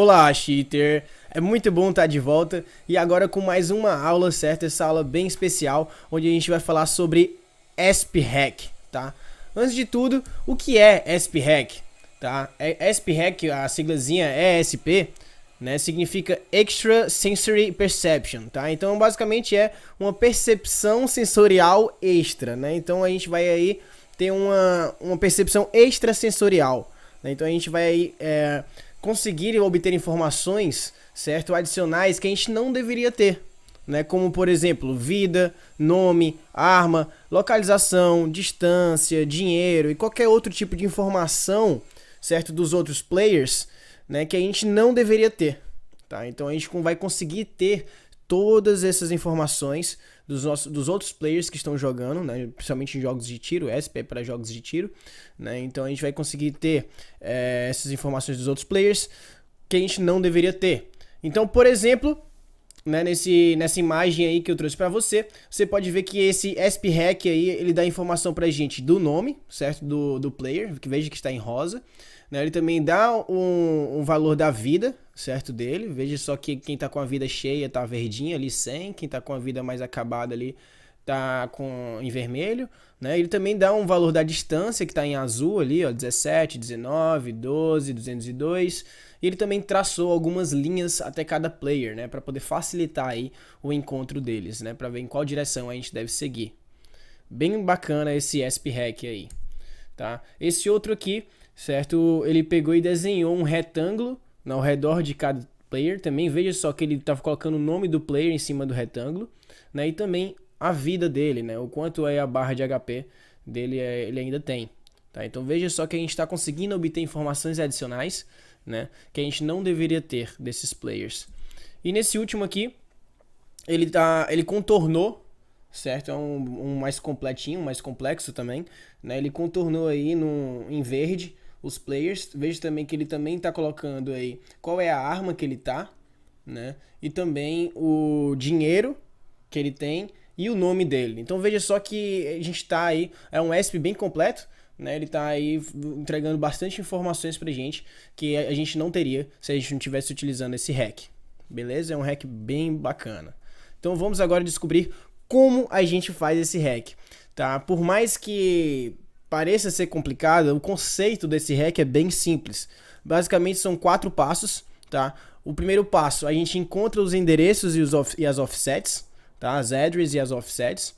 Olá, cheater! É muito bom estar de volta e agora com mais uma aula, certo? Essa aula bem especial, onde a gente vai falar sobre ASP-Hack, tá? Antes de tudo, o que é ASP-Hack, tá? ASP-Hack, a siglazinha ESP, né, significa Extra Sensory Perception, tá? Então, basicamente é uma percepção sensorial extra, né? Então, a gente vai aí ter uma percepção extrasensorial, né? Então, a gente vai aí conseguir obter informações, certo, adicionais que a gente não deveria ter, né? Como, por exemplo, vida, nome, arma, localização, distância, dinheiro e qualquer outro tipo de informação, certo, dos outros players, né, que a gente não deveria ter, tá? Então a gente vai conseguir ter todas essas informações dos outros players que estão jogando, né, principalmente em jogos de tiro, ESP é para jogos de tiro, né? Então a gente vai conseguir ter essas informações dos outros players que a gente não deveria ter. Então, por exemplo, né, nessa imagem aí que eu trouxe para você, você pode ver que esse ASP-Hack aí, ele dá informação pra gente do nome, certo, do player, que veja que está em rosa, né? Ele também dá um valor da vida, certo, dele. Veja só que quem tá com a vida cheia tá verdinha ali, 100. Quem tá com a vida mais acabada ali tá em vermelho, né? Ele também dá um valor da distância, que tá em azul ali, ó, 17, 19, 12, 202. E ele também traçou algumas linhas até cada player, né, para poder facilitar aí o encontro deles, né, para ver em qual direção a gente deve seguir. Bem bacana esse ASP-Hack aí, tá? Esse outro aqui, certo? Ele pegou e desenhou um retângulo ao redor de cada player. Também veja só que ele estava colocando o nome do player em cima do retângulo, né? E também a vida dele, né? O quanto é a barra de HP dele ele ainda tem, tá? Então veja só que a gente está conseguindo obter informações adicionais, né, que a gente não deveria ter desses players. E nesse último aqui, ele contornou, certo? É um mais completinho, mais complexo também, né? Ele contornou aí em verde os players. Veja também que ele também está colocando aí qual é a arma que ele tá, né? E também o dinheiro que ele tem e o nome dele. Então veja só que a gente tá aí, é um ESP bem completo, né? Ele tá aí entregando bastante informações pra gente que a gente não teria se a gente não tivesse utilizando esse hack. Beleza? É um hack bem bacana. Então vamos agora descobrir como a gente faz esse hack, tá? Por mais que pareça ser complicado, o conceito desse hack é bem simples. Basicamente são 4 passos, tá? O primeiro passo, a gente encontra os endereços e as offsets, tá? As addresses e as offsets.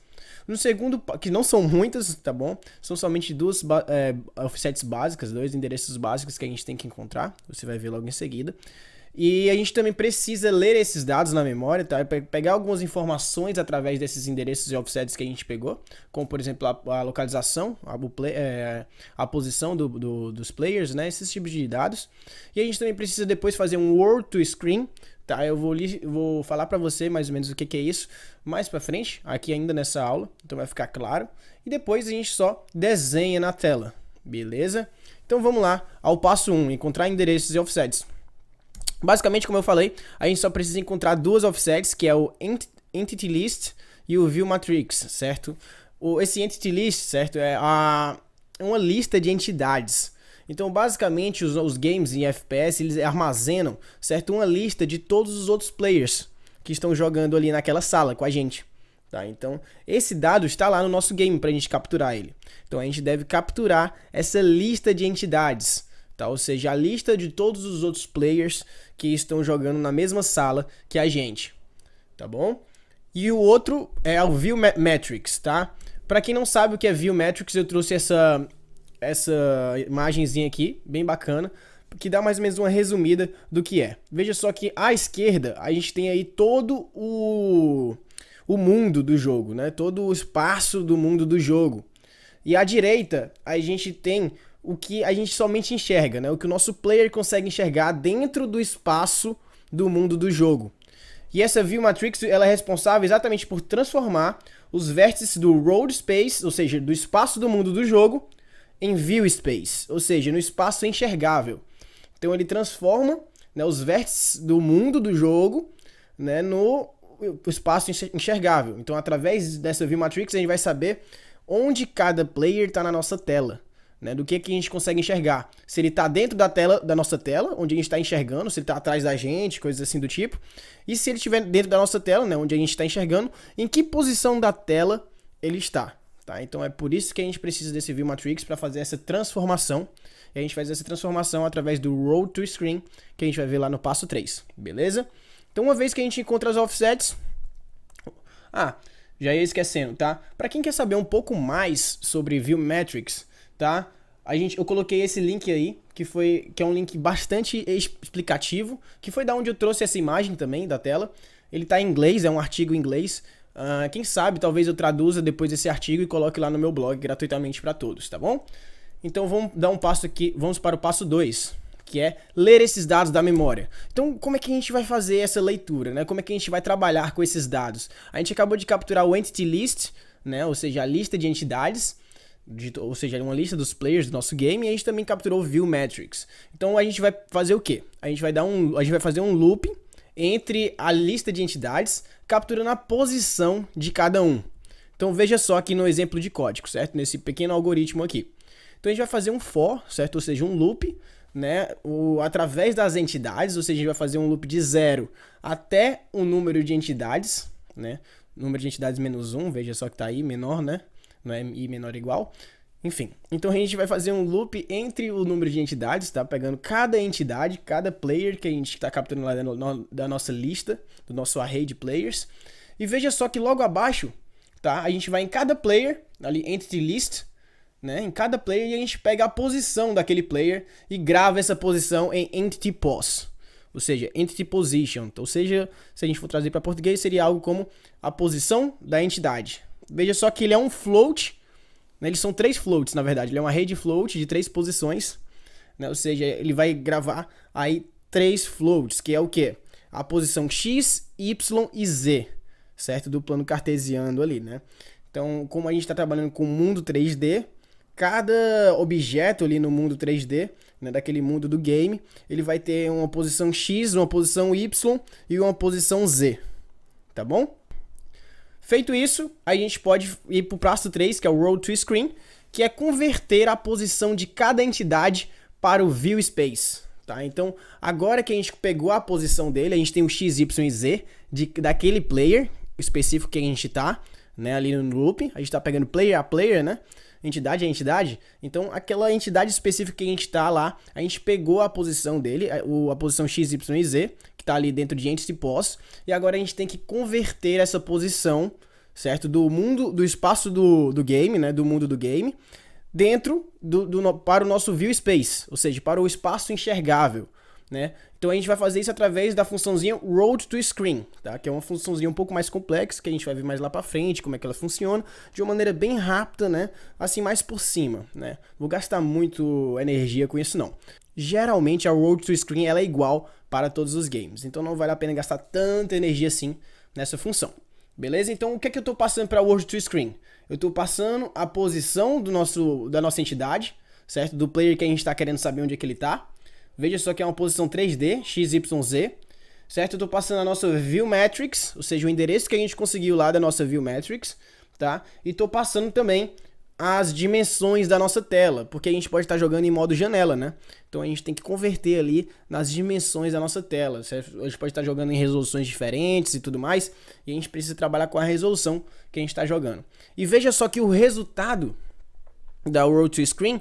No segundo, que não são muitas, tá bom? São somente duas offsets básicas, 2 endereços básicos que a gente tem que encontrar. Você vai ver logo em seguida. E a gente também precisa ler esses dados na memória, tá? Pegar algumas informações através desses endereços e offsets que a gente pegou, como por exemplo a localização, a posição dos players, né? Esses tipos de dados. E a gente também precisa depois fazer um word to screen, tá? Eu vou falar para você mais ou menos o que é isso mais para frente, aqui ainda nessa aula, então vai ficar claro. E depois a gente só desenha na tela, beleza? Então vamos lá ao passo 1, encontrar endereços e offsets. Basicamente, como eu falei, a gente só precisa encontrar 2 offsets, que é o Entity List e o View Matrix, certo? Esse Entity List, certo, é uma lista de entidades. Então, basicamente, os games em FPS, eles armazenam, certo, uma lista de todos os outros players que estão jogando ali naquela sala com a gente, tá? Então, esse dado está lá no nosso game para a gente capturar ele. Então, a gente deve capturar essa lista de entidades, tá? Ou seja, a lista de todos os outros players que estão jogando na mesma sala que a gente, tá bom? E o outro é o View Metrics, tá? Para quem não sabe o que é View Metrics, eu trouxe essa imagenzinha aqui, bem bacana, que dá mais ou menos uma resumida do que é. Veja só que à esquerda a gente tem aí todo o mundo do jogo, né? Todo o espaço do mundo do jogo. E à direita a gente tem o que a gente somente enxerga, né? O que o nosso player consegue enxergar dentro do espaço do mundo do jogo. E essa View Matrix, ela é responsável exatamente por transformar os vértices do Road Space, ou seja, do espaço do mundo do jogo, em View Space, ou seja, no espaço enxergável. Então ele transforma, né, os vértices do mundo do jogo, né, no espaço enxergável. Então através dessa View Matrix a gente vai saber onde cada player está na nossa tela, né, do que a gente consegue enxergar. Se ele está dentro da tela, da nossa tela, onde a gente está enxergando, se ele está atrás da gente, coisas assim do tipo. E se ele estiver dentro da nossa tela, né, onde a gente está enxergando, em que posição da tela ele está. Tá? Então é por isso que a gente precisa desse View Matrix para fazer essa transformação. E a gente faz essa transformação através do Road to Screen, que a gente vai ver lá no passo 3, beleza? Então uma vez que a gente encontra as offsets... já ia esquecendo, tá? Para quem quer saber um pouco mais sobre View Matrix, tá? Eu coloquei esse link aí, que é um link bastante explicativo, que foi da onde eu trouxe essa imagem também da tela. Ele tá em inglês, é um artigo em inglês. Quem sabe, talvez eu traduza depois esse artigo e coloque lá no meu blog gratuitamente para todos, tá bom? Então vamos dar um passo aqui, vamos para o passo 2, que é ler esses dados da memória. Então, como é que a gente vai fazer essa leitura, né? Como é que a gente vai trabalhar com esses dados? A gente acabou de capturar o Entity List, né? Ou seja, a lista de entidades, ou seja, uma lista dos players do nosso game, e a gente também capturou o View Matrix. Então, a gente vai fazer o quê? A gente vai fazer um loop entre a lista de entidades, capturando a posição de cada um. Então, veja só aqui no exemplo de código, certo? Nesse pequeno algoritmo aqui. Então, a gente vai fazer um for, certo? Ou seja, um loop, né, através das entidades, ou seja, a gente vai fazer um loop de 0 até o número de entidades, né, número de entidades menos 1, veja só que tá aí, menor, né, não é i menor ou igual, enfim. Então a gente vai fazer um loop entre o número de entidades, tá, pegando cada entidade, cada player que a gente está capturando lá da nossa lista, do nosso array de players, e veja só que logo abaixo, tá, a gente vai em cada player, ali, entity list, né, em cada player, e a gente pega a posição daquele player e grava essa posição em entity pos, ou seja, entity position. Ou seja, se a gente for trazer para português, seria algo como a posição da entidade. Veja só que ele é um float, né, eles são 3 floats, na verdade. Ele é um array de float de 3 posições, né, ou seja, ele vai gravar aí 3 floats, que é o quê? A posição x, y e z, certo? Do plano cartesiano ali, né? Então, como a gente está trabalhando com o mundo 3D, cada objeto ali no mundo 3D, né, daquele mundo do game, ele vai ter uma posição X, uma posição Y e uma posição Z, tá bom? Feito isso, a gente pode ir para o passo 3, que é o Road to Screen, que é converter a posição de cada entidade para o View Space, tá? Então, agora que a gente pegou a posição dele, a gente tem o X, Y e Z daquele player específico que a gente tá, né, ali no loop, a gente está pegando player a player, né? Entidade a entidade, então aquela entidade específica que a gente tá lá, a gente pegou a posição dele, a posição X, Y e Z, que tá ali dentro de entity pos, e agora a gente tem que converter essa posição, certo, do espaço do game, né, do mundo do game, dentro para o nosso view space, ou seja, para o espaço enxergável, né? Então a gente vai fazer isso através da funçãozinha Road to Screen, tá? Que é uma funçãozinha um pouco mais complexa, que a gente vai ver mais lá pra frente, como é que ela funciona, de uma maneira bem rápida, né? Assim, mais por cima, né? Vou gastar muito energia com isso, não. Geralmente a Road to Screen ela é igual para todos os games, então não vale a pena gastar tanta energia assim nessa função. Beleza? Então o que é que eu tô passando para Road to Screen? Eu tô passando a posição da nossa entidade, certo? Do player que a gente tá querendo saber onde é que ele tá. Veja só que é uma posição 3D, x, y, z, certo? Eu tô passando a nossa View Matrix, ou seja, o endereço que a gente conseguiu lá da nossa View Matrix, tá? E tô passando também as dimensões da nossa tela, porque a gente pode estar jogando em modo janela, né? Então a gente tem que converter ali nas dimensões da nossa tela, certo? A gente pode estar jogando em resoluções diferentes e tudo mais, e a gente precisa trabalhar com a resolução que a gente está jogando. E veja só que o resultado da Road to Screen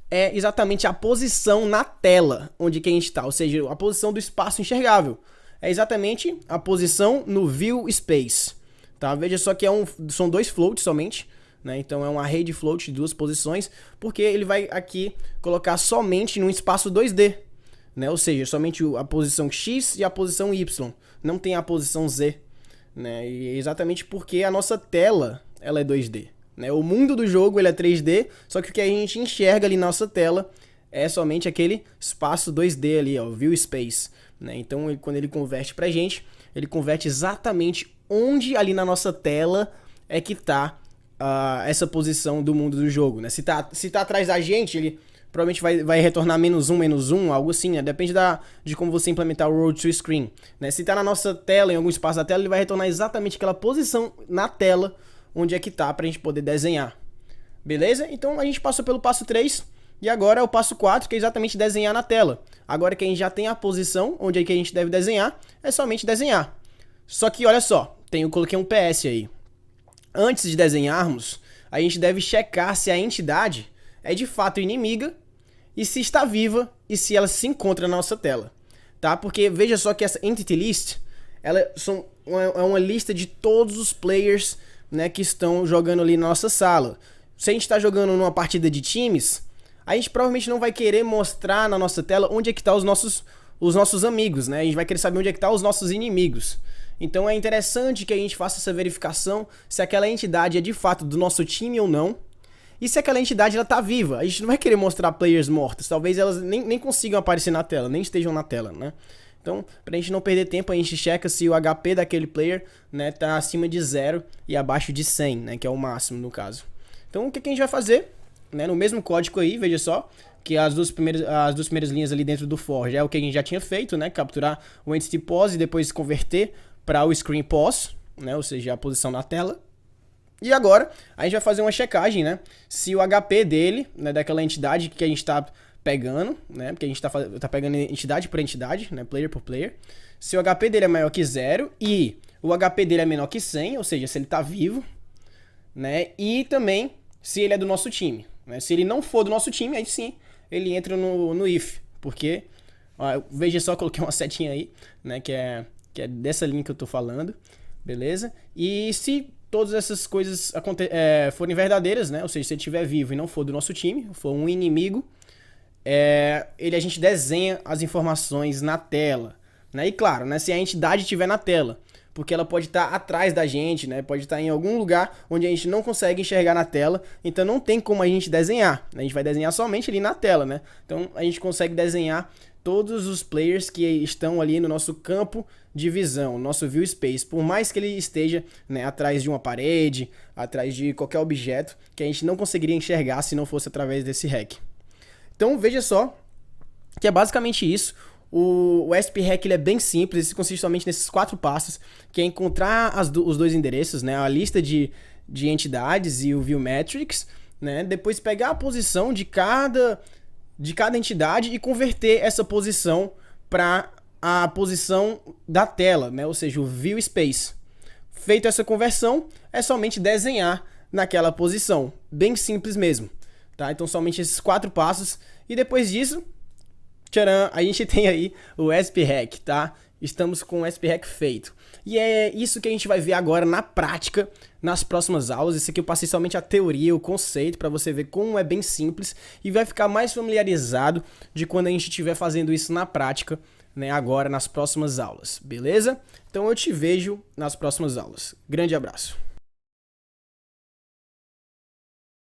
é exatamente a posição na tela onde que a gente está, ou seja, a posição do espaço enxergável. É exatamente a posição no View Space, tá? Veja só que são 2 floats somente, né? Então é um array de float de 2 posições, porque ele vai aqui colocar somente num espaço 2D, né? Ou seja, somente a posição X e a posição Y, não tem a posição Z, né? E é exatamente porque a nossa tela ela é 2D. Né? O mundo do jogo ele é 3D, só que o que a gente enxerga ali na nossa tela é somente aquele espaço 2D ali, ó, View Space. Né? Então, quando ele converte pra gente, ele converte exatamente onde ali na nossa tela é que tá essa posição do mundo do jogo. Né? Se tá atrás da gente, ele provavelmente vai retornar -1, algo assim, né? Depende de como você implementar o Road to Screen. Né? Se tá na nossa tela, em algum espaço da tela, ele vai retornar exatamente aquela posição na tela onde é que tá pra gente poder desenhar. Beleza? Então a gente passou pelo passo 3, E agora é o passo 4, que é exatamente desenhar na tela. Agora que a gente já tem a posição onde é que a gente deve desenhar, é somente desenhar. Só que olha só, eu coloquei um PS aí. Antes de desenharmos, a gente deve checar se a entidade é de fato inimiga e se está viva e se ela se encontra na nossa tela, tá? Porque veja só que essa Entity List, ela é uma lista de todos os players, né, que estão jogando ali na nossa sala. Se a gente está jogando numa partida de times, a gente provavelmente não vai querer mostrar na nossa tela onde é que estão os nossos amigos, né? A gente vai querer saber onde é que estão os nossos inimigos. Então é interessante que a gente faça essa verificação se aquela entidade é de fato do nosso time ou não. E se aquela entidade ela tá viva. A gente não vai querer mostrar players mortos. Talvez elas nem consigam aparecer na tela, nem estejam na tela, né? Então, pra gente não perder tempo, a gente checa se o HP daquele player, né, tá acima de 0 e abaixo de 100, né, que é o máximo no caso. Então o que a gente vai fazer? Né, no mesmo código aí, veja só, que as duas primeiras linhas ali dentro do for já é o que a gente já tinha feito, né? Capturar o Entity Pose e depois converter para o Screen Pose, né? Ou seja, a posição na tela. E agora a gente vai fazer uma checagem, né? Se o HP dele, né, daquela entidade que a gente está pegando, né? Porque a gente tá pegando entidade por entidade, né? Player por player. Se o HP dele é maior que 0 e o HP dele é menor que 100, ou seja, se ele tá vivo, né? E também se ele é do nosso time, né? Se ele não for do nosso time, aí sim ele entra no if, porque ó, veja só, coloquei uma setinha aí, né? Que é dessa linha que eu tô falando, beleza? E se todas essas coisas forem verdadeiras, né? Ou seja, se ele estiver vivo e não for do nosso time, for um inimigo, a gente desenha as informações na tela, né? E claro, né, se a entidade estiver na tela, porque ela pode estar atrás da gente, né? Pode estar em algum lugar onde a gente não consegue enxergar na tela, então não tem como a gente desenhar, né? A gente vai desenhar somente ali na tela, né? Então a gente consegue desenhar todos os players que estão ali no nosso campo de visão, nosso view space, por mais que ele esteja, né, atrás de uma parede, atrás de qualquer objeto que a gente não conseguiria enxergar se não fosse através desse hack. Então veja só que é basicamente isso. O SP Hack ele é bem simples, ele consiste somente nesses 4 passos, que é encontrar os dois endereços, né, a lista de entidades e o View Metrics, né, depois pegar a posição de cada entidade e converter essa posição para a posição da tela, né, ou seja, o View Space. Feito essa conversão, é somente desenhar naquela posição, bem simples mesmo, tá? Então somente esses 4 passos e depois disso, tcharam, a gente tem aí o SP Hack, tá? Estamos com o SP Hack feito. E é isso que a gente vai ver agora na prática, nas próximas aulas. Esse aqui eu passei somente a teoria, o conceito, para você ver como é bem simples e vai ficar mais familiarizado de quando a gente estiver fazendo isso na prática, né, agora nas próximas aulas, beleza? Então eu te vejo nas próximas aulas. Grande abraço.